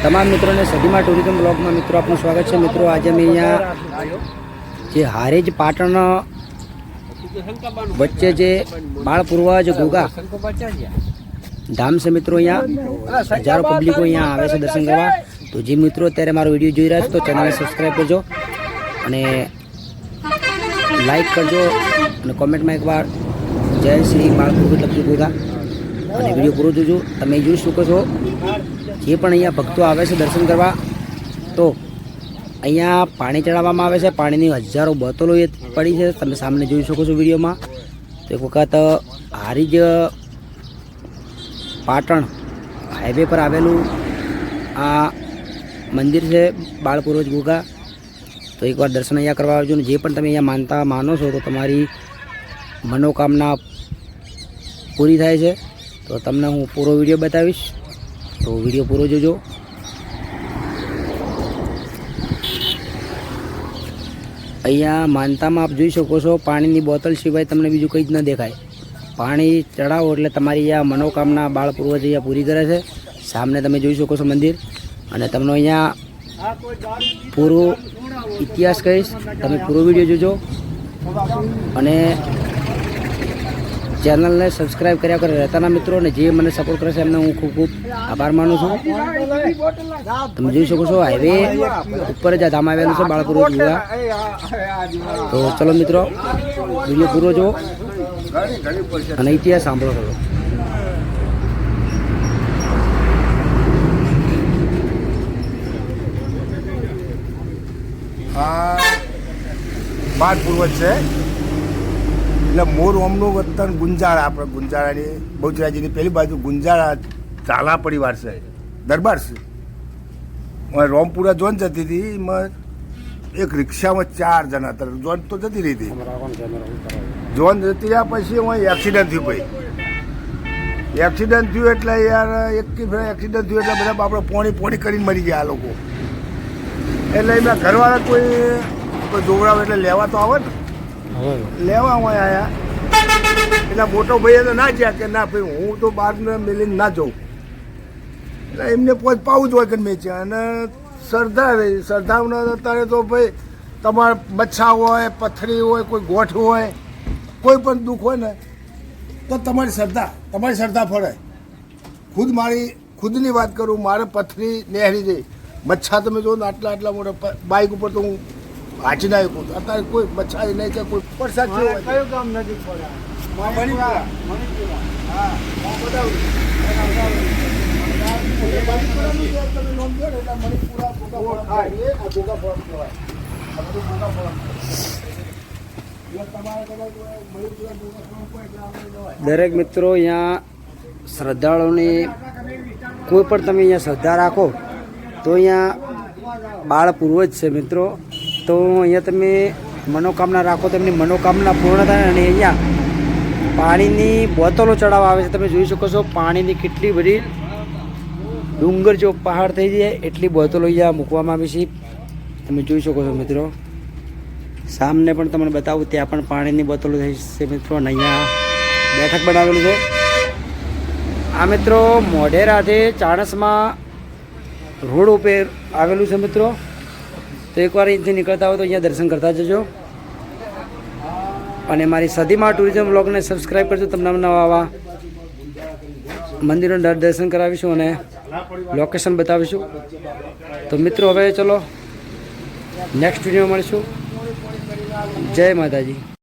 તમામ મિત્રોને સદીમાં ટુરિઝમ બ્લોગમાં મિત્રો આપનું સ્વાગત છે। મિત્રો આજે અમે અહીંયા જે હારેજ પાટણ વચ્ચે જે બાળ પૂર્વજ ઘોઘા ધામ છે મિત્રો, અહીંયા હજારો પબ્લિકો અહીંયા આવે છે દર્શન કરવા। તો જે મિત્રો અત્યારે મારો વિડીયો જોઈ રહ્યા છે તો ચેનલને સબસ્ક્રાઈબ કરજો અને લાઈક કરજો અને કોમેન્ટમાં એકવાર જય શ્રી બાળ પૂર્વજ લખજો ઘોઘા અને વિડીયો પૂરો જોજો। તમે જોઈ શકો છો જે પણ અહીંયા ભક્તો આવે છે દર્શન કરવા તો અહીંયા પાણી ચડાવવામાં આવે છે। પાણીની હજારો બોટલો એ પડી છે, તમે સામે જોઈ શકો છો વિડીયોમાં। તો એક વખત હારીજ પાટણ હાઈવે પર આવેલું આ મંદિર છે બાળ પૂર્વજ ઘોઘા। તો એકવાર દર્શન અહીંયા કરવા આવજો ને જે પણ તમે અહીંયા માનતા માનો છો તો તમારી મનોકામના પૂરી થાય છે। તો તમને હું પૂરો વિડીયો બતાવીશ, તો વિડીયો પૂરો જોજો। અહીંયા માનતામાં આપ જોઈ શકો છો પાણીની બોટલ સિવાય તમને બીજું કંઈ જ ન દેખાય। પાણી ચડાવો એટલે તમારી અહીંયા મનોકામના બાળ પૂર્વજ અહીંયા પૂરી કરે છે। સામને તમે જોઈ શકો છો મંદિર અને તમને અહીંયા પૂરો ઇતિહાસ કહીશ, તમે પૂરો વિડીયો જોજો અને ચેનલને સબસ્ક્રાઈબ કર્યા કરે રહેતાના મિત્રો અને જે મને સપોર્ટ કરે છે એમને હું ખૂબ ખૂબ આભાર માનું છું। તમે જોઈ શકો છો હાઈવે ઉપર જ આ ધામ આવેલું છે બાળ પૂર્વજ ઘોઘા। તો ચલો મિત્રો વિડીયો પૂરો જુઓ અને ઇતિહાસ સાંભળો કરો। બાળ પૂર્વજ છે એટલે મોર ઓમનું વતન ગુંજાળા, આપણે ગુંજાળાની બહુચરાજીની પેલી બાજુ ગુંજાળા ઝાલા પરિવાર છે, દરબાર છે। રોમપુરા જોન જતી હતી, એમાં એક રિક્ષામાં 4 જણા હતા, જોન તો જતી રહી હતી। જોન જતી રહ્યા પછી એમાં એક્સિડન્ટ થયું। ભાઈ એક્સિડન્ટ થયું એટલે યાર એક્સિડન્ટ થયું એટલે બધા આપણે પોણી કરીને મરી ગયા આ લોકો। એટલે એમના ઘરવાળા કોઈ જોવડાવે એટલે લેવા તો આવે ને, લેવા આવ્યા એટલે મોટો ભાઈ તો ના જ્યાં કે ના ભાઈ હું તો બહાર મેલીને ના જાઉં, એટલે એમને પાવું જ હોય કે મેં છે। અને શ્રદ્ધા રહી, શ્રદ્ધામાં અત્યારે તો ભાઈ તમારે મચ્છા હોય, પથરી હોય, કોઈ ગોઠ હોય, કોઈ પણ દુઃખ હોય ને તો તમારી શ્રદ્ધા ફળે। મારી ખુદની વાત કરું, મારે પથરી નેહરી જઈ, મચ્છા તમે જો ને આટલા મોટા બાઇક ઉપર તો હું હાચી ના આવ્યું, અત્યારે કોઈ મચ્છા નહીં કે કોઈ વરસાદ કયું ગામ નજીક દરેક મિત્રો અહીંયા શ્રદ્ધાળુઓની કોઈ પણ તમે અહીંયા શ્રદ્ધા રાખો તો અહીંયા બાળ પૂર્વજ છે મિત્રો। તો અહીંયા તમે મનોકામના રાખો તો એમની મનોકામના પૂર્ણ થાય અને અહીંયા પાણીની બોટલો ચડાવવા આવે છે। તમે જોઈ શકો છો પાણીની કેટલી બધી ડુંગર જો પહાડ થઈ જાય એટલી બોટલો અહીંયા મૂકવામાં આવી છે, તમે જોઈ શકો છો મિત્રો। સામને પણ તમને બતાવું ત્યાં પણ પાણીની બોટલો થઈ છે મિત્રો અને અહીંયા બેઠક બનાવેલું છે। આ મિત્રો મોઢેરાથી ચાણસમાં રોડ ઉપર આવેલું છે મિત્રો। તો એકવાર અહીંથી નીકળતા હોય તો અહીંયા દર્શન કરતા જજો અને મારી સદીમાં ટુરિઝમ બ્લોગને સબસ્ક્રાઈબ કરજો। તમને નવા આવા મંદિરોના દર્શન કરાવીશું અને લોકેશન બતાવીશું। તો મિત્રો હવે ચલો નેક્સ્ટ વિડીયો મળીશું। જય માતાજી।